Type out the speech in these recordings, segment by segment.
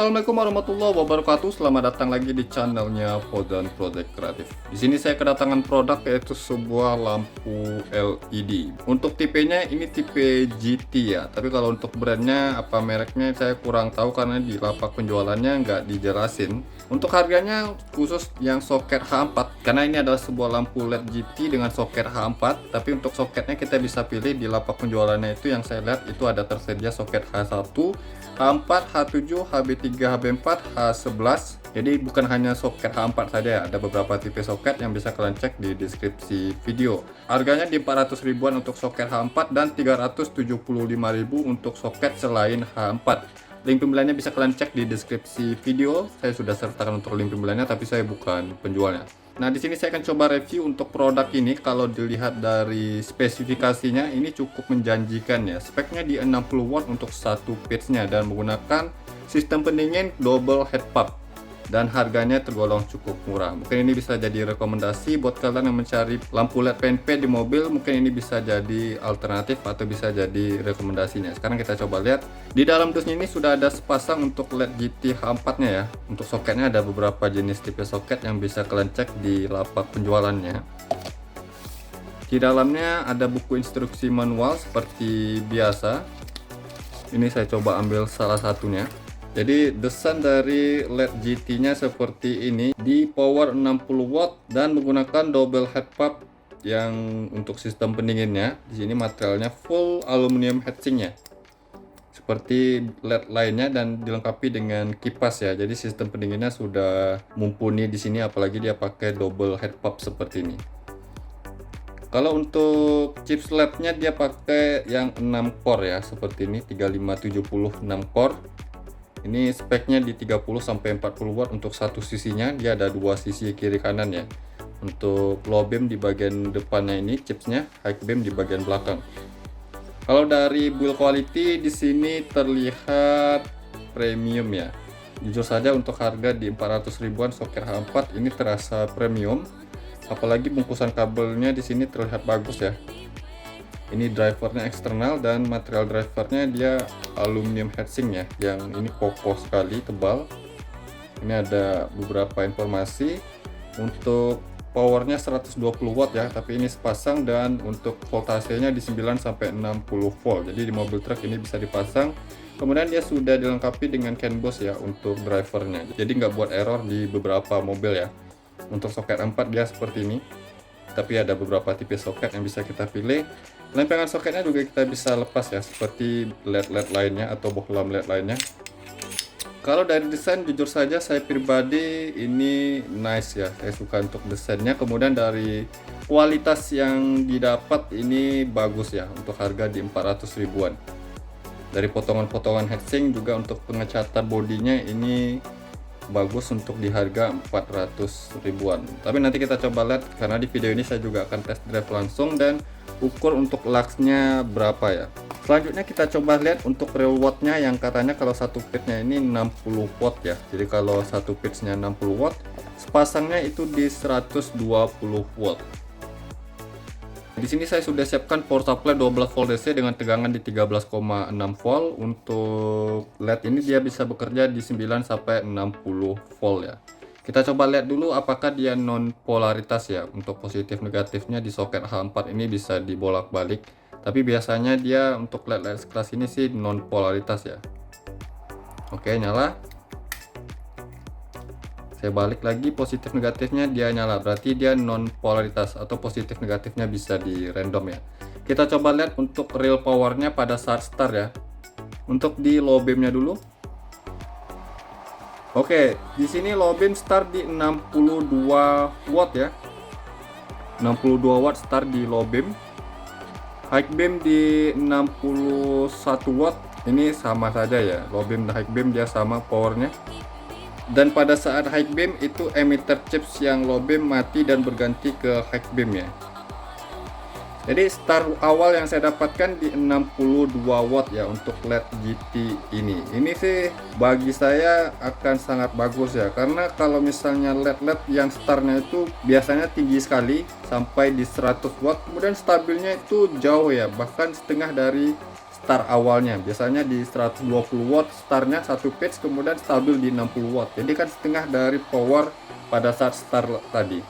Assalamualaikum warahmatullahi wabarakatuh. Selamat datang lagi di channelnya Fauzan Project Kreatif. Di sini saya kedatangan produk yaitu sebuah lampu LED. Untuk tipenya ini tipe GT ya. Tapi kalau untuk brandnya apa mereknya saya kurang tahu karena di lapak penjualannya nggak dijelasin. Untuk harganya khusus yang soket H4 karena ini adalah sebuah lampu LED GT dengan soket H4. Tapi untuk soketnya kita bisa pilih di lapak penjualannya itu yang saya lihat itu ada tersedia soket H1, H4, H7, HB3, HB4, H11. Jadi bukan hanya soket H4 saja ya, ada beberapa tipe soket yang bisa kalian cek di deskripsi video. Harganya di 400 ribuan untuk soket H4 dan 375.000 untuk soket selain H4. Link pembeliannya bisa kalian cek di deskripsi video. Saya sudah sertakan untuk link pembeliannya tapi saya bukan penjualnya. Nah, di sini saya akan coba review untuk produk ini. Kalau dilihat dari spesifikasinya, ini cukup menjanjikan ya. Speknya di 60 watt untuk satu piece-nya dan menggunakan sistem pendingin double head pump. Dan harganya tergolong cukup murah. Mungkin ini bisa jadi rekomendasi buat kalian yang mencari lampu LED PNP di mobil. Mungkin ini bisa jadi alternatif atau bisa jadi rekomendasinya. Sekarang kita coba lihat. Di dalam dusnya ini sudah ada sepasang untuk LED GT H4-nya ya. Untuk soketnya ada beberapa jenis tipe soket yang bisa kalian cek di lapak penjualannya. Di dalamnya ada buku instruksi manual seperti biasa. Ini saya coba ambil salah satunya. Jadi desain dari LED GT-nya seperti ini, di power 60 watt dan menggunakan double head pump yang untuk sistem pendinginnya. Di sini materialnya full aluminium heatsink-nya. Seperti LED lainnya dan dilengkapi dengan kipas ya. Jadi sistem pendinginnya sudah mumpuni di sini, apalagi dia pakai double head pump seperti ini. Kalau untuk chips LED-nya dia pakai yang 6 core ya, seperti ini 3570 6 core. Ini speknya di 30-40 watt untuk satu sisinya. Dia ada dua sisi kiri kanan ya. Untuk low beam di bagian depannya ini chipsnya, high beam di bagian belakang. Kalau dari build quality di sini terlihat premium ya. Jujur saja untuk harga di 400 ribuan soket H4 ini terasa premium. Apalagi bungkusan kabelnya di sini terlihat bagus ya. Ini drivernya eksternal dan material drivernya dia aluminium heatsink ya, yang ini kokoh sekali, tebal. Ini ada beberapa informasi. Untuk powernya 120 watt ya, tapi ini sepasang dan untuk voltasenya di 9 sampai 60 volt. Jadi di mobil truk ini bisa dipasang. Kemudian dia sudah dilengkapi dengan CAN bus ya untuk drivernya. Jadi nggak buat error di beberapa mobil ya. Untuk soket 4 dia seperti ini. Tapi ada beberapa tipe soket yang bisa kita pilih. Lempengan soketnya juga kita bisa lepas ya, seperti LED-LED lainnya atau bohlam LED lainnya. Kalau dari desain jujur saja saya pribadi ini nice ya, saya suka untuk desainnya. Kemudian dari kualitas yang didapat ini bagus ya, untuk harga di 400 ribuan. Dari potongan-potongan heatsink juga untuk pengecatan bodinya ini bagus untuk di harga 400 ribuan. Tapi nanti kita coba lihat karena di video ini saya juga akan test drive langsung dan ukur untuk luxnya berapa ya. Selanjutnya kita coba lihat untuk real wattnya yang katanya kalau satu pitnya ini 60 watt ya. Jadi kalau satu pitnya 60 watt, sepasangnya itu di 120 watt. Di sini saya sudah siapkan power supply 12 volt DC dengan tegangan di 13,6 volt. Untuk LED ini dia bisa bekerja di 9 sampai 60 volt ya. Kita coba lihat dulu apakah dia non polaritas ya. Untuk positif negatifnya di soket H4 ini bisa dibolak-balik. Tapi biasanya dia untuk LED kelas ini sih non polaritas ya. Oke, nyala. Saya balik lagi, positif negatifnya dia nyala, berarti dia non polaritas atau positif negatifnya bisa di random ya. Kita coba lihat untuk real powernya pada saat start ya. Untuk di low beamnya dulu. Oke, di sini low beam start di 62 watt ya. 62 watt start di low beam. High beam di 61 watt. Ini sama saja ya, low beam dan high beam dia sama powernya. Dan pada saat high beam itu emitter chips yang low beam mati dan berganti ke high beam ya. Jadi start awal yang saya dapatkan di 62 watt ya untuk LED GT ini. Ini sih bagi saya akan sangat bagus ya, karena kalau misalnya LED-LED yang startnya itu biasanya tinggi sekali sampai di 100 watt, kemudian stabilnya itu jauh ya, bahkan setengah dari start awalnya. Biasanya di 120 watt startnya satu page, kemudian stabil di 60 watt. Jadi kan setengah dari power pada saat start tadi.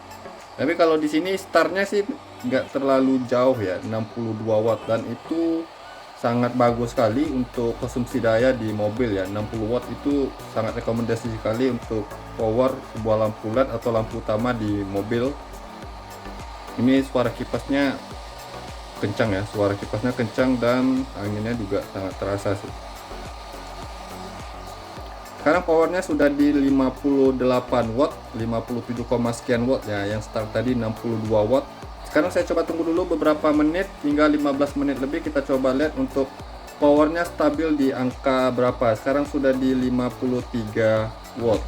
Tapi kalau di sini startnya sih nggak terlalu jauh ya, 62 watt, dan itu sangat bagus sekali untuk konsumsi daya di mobil ya. 60 watt itu sangat rekomendasi sekali untuk power sebuah lampu LED atau lampu utama di mobil. Ini suara kipasnya kencang ya, suara kipasnya kencang dan anginnya juga sangat terasa sih. Sekarang powernya sudah di 58 watt, 57, sekian watt ya, yang start tadi 62 watt. Sekarang saya coba tunggu dulu beberapa menit, hingga 15 menit lebih, kita coba lihat untuk powernya stabil di angka berapa. Sekarang sudah di 53 watt.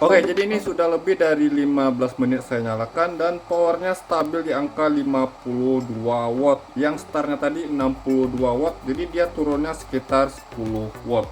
Oke, jadi ini sudah lebih dari 15 menit saya nyalakan dan powernya stabil di angka 52 watt. Yang startnya tadi 62 watt, jadi dia turunnya sekitar 10 watt.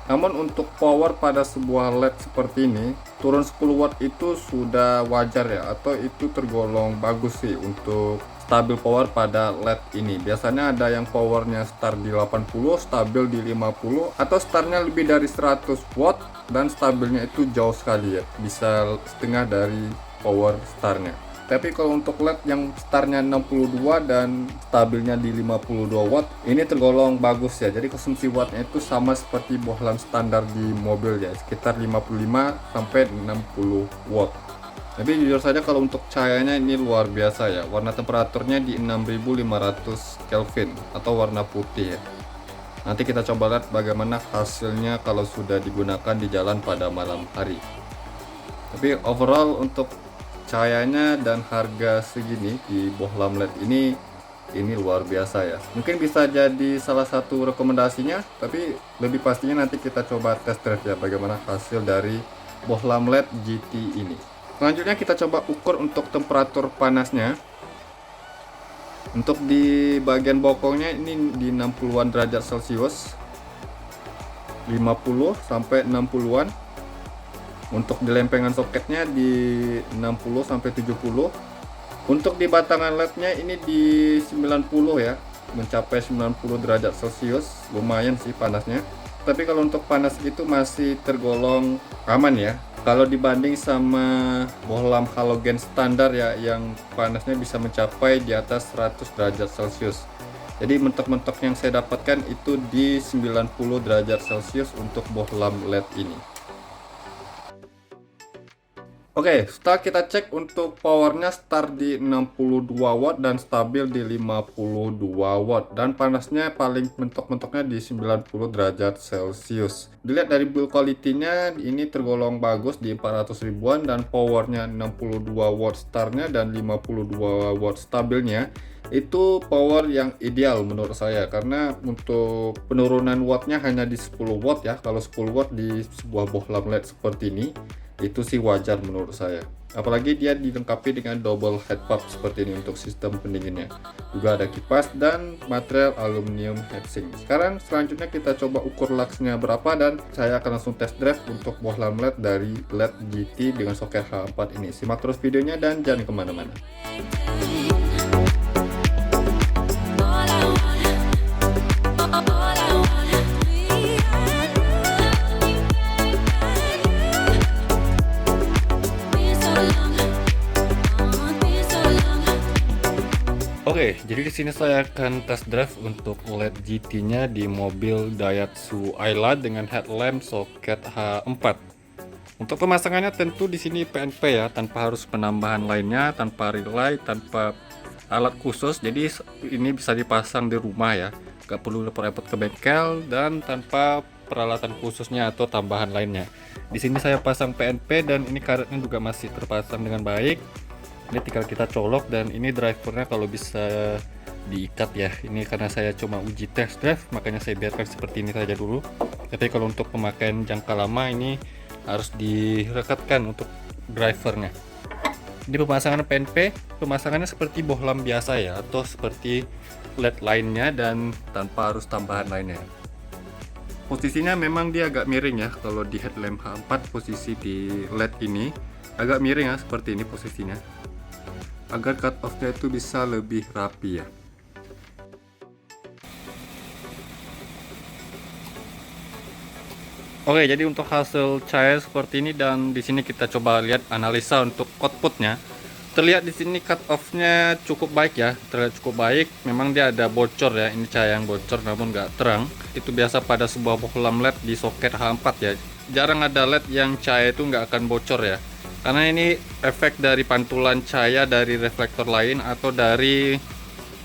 Namun untuk power pada sebuah LED seperti ini, turun 10 watt itu sudah wajar ya, atau itu tergolong bagus sih untuk stabil power pada LED ini. Biasanya ada yang powernya start di 80, stabil di 50, atau startnya lebih dari 100 watt dan stabilnya itu jauh sekali ya, bisa setengah dari power startnya. Tapi kalau untuk LED yang startnya 62 dan stabilnya di 52 watt, ini tergolong bagus ya. Jadi konsumsi wattnya itu sama seperti bohlam standar di mobil ya, sekitar 55 sampai 60 watt. Tapi jujur saja kalau untuk cahayanya ini luar biasa ya. Warna temperaturnya di 6500 Kelvin atau warna putih ya. Nanti kita coba lihat bagaimana hasilnya kalau sudah digunakan di jalan pada malam hari. Tapi overall untuk cahayanya dan harga segini di bohlam LED ini luar biasa ya. Mungkin bisa jadi salah satu rekomendasinya, tapi lebih pastinya nanti kita coba test drive ya bagaimana hasil dari bohlam LED GT ini. Selanjutnya kita coba ukur untuk temperatur panasnya. Untuk di bagian bokongnya ini di 60-an derajat Celcius, 50 sampai 60-an. Untuk di lempengan soketnya di 60 sampai 70. Untuk di batangan LED-nya ini di 90 ya, mencapai 90 derajat Celcius. Lumayan sih panasnya. Tapi kalau untuk panas itu masih tergolong aman ya. Kalau dibanding sama bohlam halogen standar ya, yang panasnya bisa mencapai di atas 100 derajat Celcius. Jadi mentok-mentok yang saya dapatkan itu di 90 derajat Celcius untuk bohlam LED ini. Oke, setelah kita cek untuk powernya start di 62 watt dan stabil di 52 watt, dan panasnya paling mentok-mentoknya di 90 derajat Celcius. Dilihat dari build quality-nya ini tergolong bagus di 400 ribuan, dan powernya 62 watt startnya dan 52 watt stabilnya. Itu power yang ideal menurut saya, karena untuk penurunan wattnya hanya di 10 watt ya. Kalau 10 watt di sebuah bohlam LED seperti ini itu sih wajar menurut saya. Apalagi dia dilengkapi dengan double head pump seperti ini untuk sistem pendinginnya. Juga ada kipas dan material aluminium heatsink. Selanjutnya kita coba ukur luxnya berapa, dan saya akan langsung test drive untuk bohlam LED dari LED GT dengan soket H4 ini. Simak terus videonya dan jangan kemana-mana. Oke, jadi di sini saya akan test drive untuk LED GT-nya di mobil Daihatsu Ayla dengan headlamp soket H4. Untuk pemasangannya tentu di sini PNP ya, tanpa harus penambahan lainnya, tanpa relay, tanpa alat khusus. Jadi ini bisa dipasang di rumah ya, gak perlu repot-repot ke bengkel, dan tanpa peralatan khususnya atau tambahan lainnya. Di sini saya pasang PNP dan ini karetnya juga masih terpasang dengan baik. Ini tinggal kita colok, dan ini drivernya kalau bisa diikat ya. Ini karena saya cuma uji test drive, makanya saya biarkan seperti ini saja dulu. Tapi kalau untuk pemakaian jangka lama ini harus direkatkan untuk drivernya. Ini pemasangan PNP, pemasangannya seperti bohlam biasa ya, atau seperti LED lainnya dan tanpa harus tambahan lainnya. Posisinya memang dia agak miring ya, kalau di headlamp H4 posisi di LED ini agak miring ya, seperti ini posisinya, agar cut off-nya itu bisa lebih rapi ya. Oke, jadi untuk hasil cahaya seperti ini, dan di sini kita coba lihat analisa untuk outputnya. Terlihat di sini cut off-nya cukup baik ya, terlihat cukup baik. Memang dia ada bocor ya, ini cahaya yang bocor namun nggak terang. Itu biasa pada sebuah bohlam LED di soket H4 ya. Jarang ada LED yang cahaya itu nggak akan bocor ya, karena ini efek dari pantulan cahaya dari reflektor lain atau dari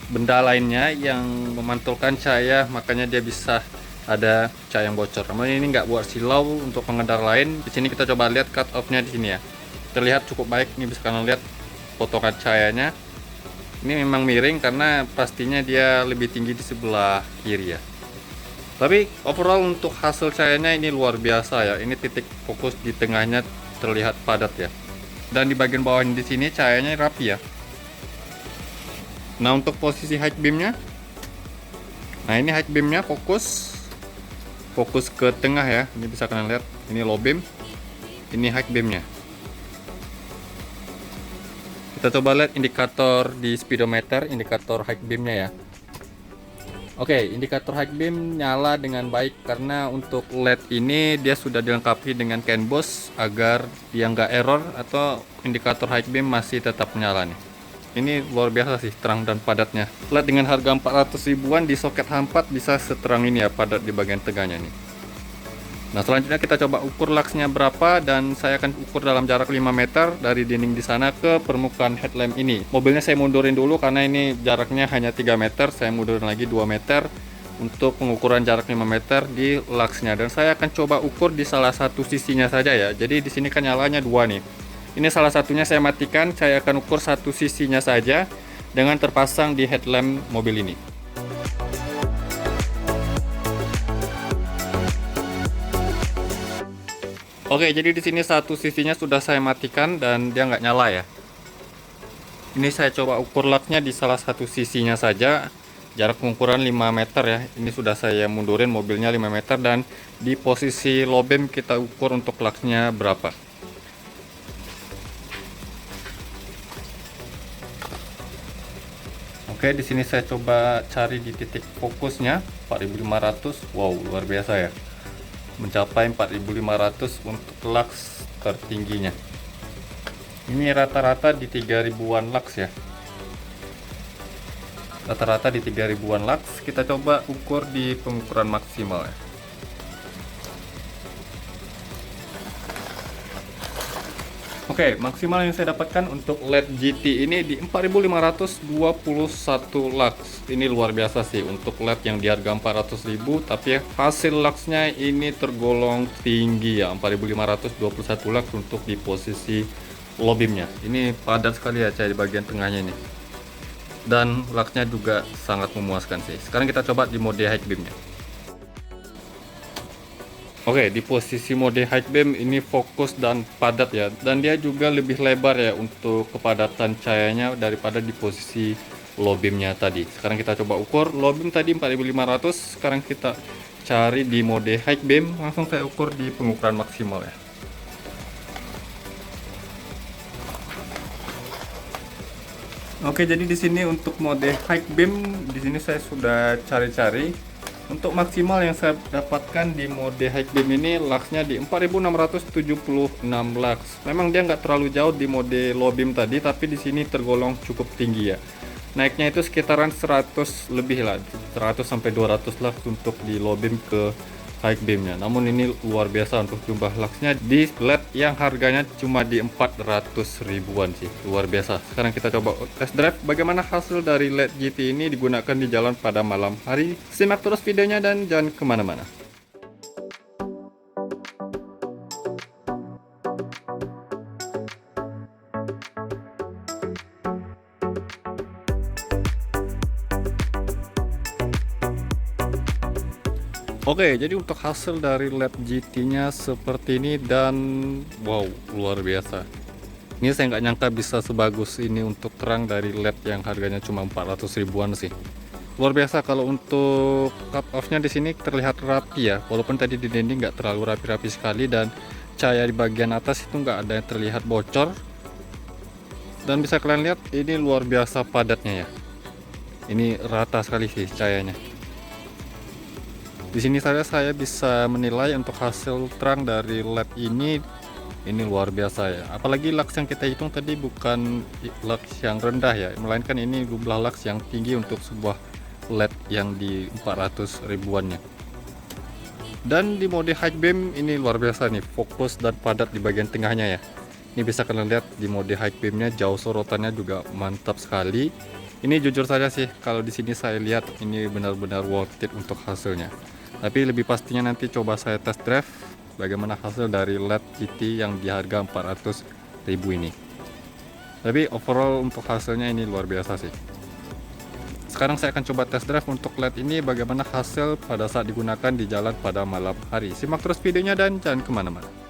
benda lainnya yang memantulkan cahaya, makanya dia bisa ada cahaya yang bocor. Namun ini nggak buat silau untuk pengendara lain. Di sini kita coba lihat cut off-nya di sini ya. Terlihat cukup baik. Ini bisa kalian lihat potongan cahayanya. Ini memang miring karena pastinya dia lebih tinggi di sebelah kiri ya. Tapi overall untuk hasil cahayanya ini luar biasa ya. Ini titik fokus di tengahnya terlihat padat ya. Dan di bagian bawah di sini cahayanya rapi ya. Nah, untuk posisi high beamnya, nah ini high beamnya fokus ke tengah ya. Ini bisa kalian lihat, ini low beam, ini high beamnya. Kita coba lihat indikator di speedometer, indikator high beamnya ya. Oke, indikator high beam nyala dengan baik karena untuk LED ini dia sudah dilengkapi dengan CAN bus agar dia nggak error, atau indikator high beam masih tetap menyala nih. Ini luar biasa sih terang dan padatnya. LED dengan harga 400 ribuan di soket H4 bisa seterang ini ya, padat di bagian tengahnya nih. Nah, selanjutnya kita coba ukur luxnya berapa, dan saya akan ukur dalam jarak 5 meter dari dinding di sana ke permukaan headlamp ini. Mobilnya saya mundurin dulu karena ini jaraknya hanya 3 meter, saya mundurin lagi 2 meter untuk pengukuran jarak 5 meter di luxnya, dan saya akan coba ukur di salah satu sisinya saja ya. Jadi di sini kan nyalanya dua nih. Ini salah satunya saya matikan, saya akan ukur satu sisinya saja dengan terpasang di headlamp mobil ini. Oke, jadi di sini satu sisinya sudah saya matikan dan dia nggak nyala ya. Ini saya coba ukur luxnya di salah satu sisinya saja, jarak pengukuran 5 meter ya. Ini sudah saya mundurin mobilnya 5 meter, dan di posisi low beam kita ukur untuk luxnya berapa. Oke, di sini saya coba cari di titik fokusnya 4500. Wow, luar biasa ya. Mencapai 4500 untuk lux tertingginya. Ini rata-rata di 3000-an lux ya. Rata-rata di 3000-an lux. Kita coba ukur di pengukuran maksimal ya. Oke, maksimal yang saya dapatkan untuk LED GT ini di 4521 lux. Ini luar biasa sih untuk LED yang di harga 400.000, tapi ya, hasil luxnya ini tergolong tinggi ya, 4521 lux untuk di posisi low beamnya. Ini padat sekali ya cahaya di bagian tengahnya ini. Dan luxnya juga sangat memuaskan sih. Sekarang kita coba di mode high beamnya. Oke, di posisi mode high beam ini fokus dan padat ya, dan dia juga lebih lebar ya untuk kepadatan cahayanya daripada di posisi low beamnya tadi. Sekarang kita coba ukur low beam tadi 4500, sekarang kita cari di mode high beam, langsung saya ukur di pengukuran maksimal ya. Oke, jadi di sini untuk mode high beam di sini saya sudah cari-cari. Untuk maksimal yang saya dapatkan di mode high beam ini luxnya di 4676 lux. Memang dia nggak terlalu jauh di mode low beam tadi, tapi di sini tergolong cukup tinggi ya. Naiknya itu sekitaran 100 lebih lah, 100 sampai 200 lux untuk di low beam ke high beamnya. Namun ini luar biasa untuk jumlah luxnya di LED yang harganya cuma di 400 ribuan sih, luar biasa. Sekarang kita coba test drive bagaimana hasil dari LED GT ini digunakan di jalan pada malam hari. Simak terus videonya dan jangan kemana-mana. Oke, jadi untuk hasil dari LED GT-nya seperti ini, dan wow, luar biasa. Ini saya nggak nyangka bisa sebagus ini untuk terang dari LED yang harganya cuma 400 ribuan sih. Luar biasa kalau untuk cut off-nya di sini terlihat rapi ya, walaupun tadi di dinding nggak terlalu rapi-rapi sekali, dan cahaya di bagian atas itu nggak ada yang terlihat bocor. Dan bisa kalian lihat ini luar biasa padatnya ya. Ini rata sekali sih cahayanya. Di sini saya bisa menilai untuk hasil terang dari LED ini luar biasa ya. Apalagi lux yang kita hitung tadi bukan lux yang rendah ya, melainkan ini jumlah lux yang tinggi untuk sebuah LED yang di 400 ribuannya. Dan di mode high beam ini luar biasa nih, fokus dan padat di bagian tengahnya ya. Ini bisa kalian lihat di mode high beamnya jauh sorotannya juga mantap sekali. Ini jujur saja sih, kalau di sini saya lihat ini benar-benar worth it untuk hasilnya. Tapi lebih pastinya nanti coba saya test drive bagaimana hasil dari LED GT yang di harga 400.000 ini. Tapi overall untuk hasilnya ini luar biasa sih. Sekarang saya akan coba test drive untuk LED ini bagaimana hasil pada saat digunakan di jalan pada malam hari. Simak terus videonya dan jangan kemana-mana.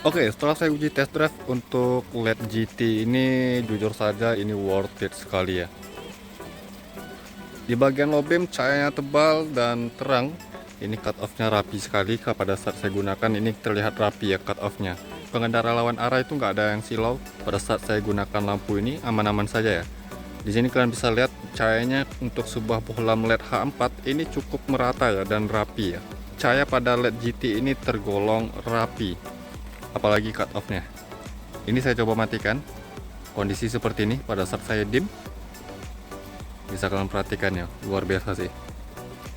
Oke, setelah saya uji test drive untuk LED GT ini, jujur saja ini worth it sekali ya. Di bagian low beam cahayanya tebal dan terang. Ini cut off-nya rapi sekali. Pada saat saya gunakan ini terlihat rapi ya cut off-nya. Pengendara lawan arah itu nggak ada yang silau. Pada saat saya gunakan lampu ini aman-aman saja ya. Di sini kalian bisa lihat cahayanya untuk sebuah bohlam LED H4 ini cukup merata ya dan rapi ya. Cahaya pada LED GT ini tergolong rapi. Apalagi cut off-nya. Ini saya coba matikan. Kondisi seperti ini pada saat saya dim. Bisa kalian perhatikan ya, luar biasa sih.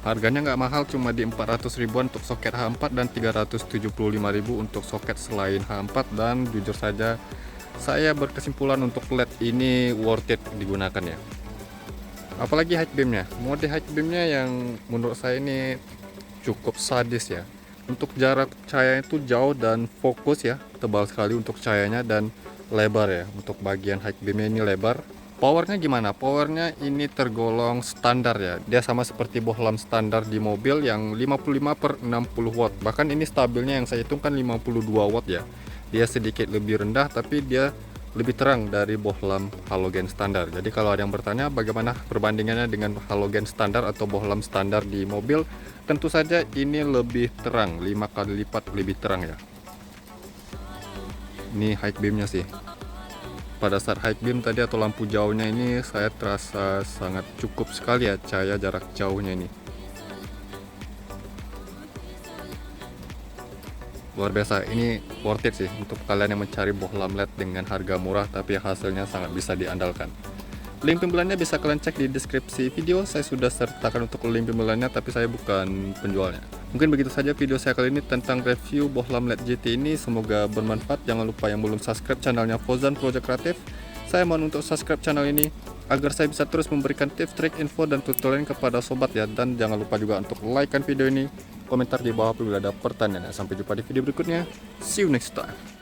Harganya nggak mahal, cuma di 400 ribuan untuk soket H4 dan 375.000 untuk soket selain H4. Dan jujur saja saya berkesimpulan untuk LED ini worth it digunakan ya. Apalagi high beamnya, mode high beamnya yang menurut saya ini cukup sadis ya. Untuk jarak cahaya itu jauh dan fokus ya, tebal sekali untuk cahayanya dan lebar ya. Untuk bagian high beamnya ini lebar. Powernya gimana? Powernya ini tergolong standar ya. Dia sama seperti bohlam standar di mobil yang 55/60 watt. Bahkan ini stabilnya yang saya hitung kan 52 watt ya. Dia sedikit lebih rendah tapi dia lebih terang dari bohlam halogen standar. Jadi kalau ada yang bertanya bagaimana perbandingannya dengan halogen standar atau bohlam standar di mobil, tentu saja ini lebih terang, 5 kali lipat lebih terang ya. Ini high beamnya sih. Pada saat high beam tadi atau lampu jauhnya ini saya terasa sangat cukup sekali ya cahaya jarak jauhnya ini. Luar biasa, ini worth it sih untuk kalian yang mencari bohlam LED dengan harga murah tapi hasilnya sangat bisa diandalkan. Link pembeliannya bisa kalian cek di deskripsi video. Saya sudah sertakan untuk link pembeliannya tapi saya bukan penjualnya. Mungkin begitu saja video saya kali ini tentang review bohlam LED GT ini. Semoga bermanfaat. Jangan lupa yang belum subscribe channelnya Fauzan Project Creative, saya mohon untuk subscribe channel ini agar saya bisa terus memberikan tips, trik, info, dan tutorial kepada sobat ya. Dan jangan lupa juga untuk like kan video ini, komentar di bawah apabila ada pertanyaan. Sampai jumpa di video berikutnya. See you next time.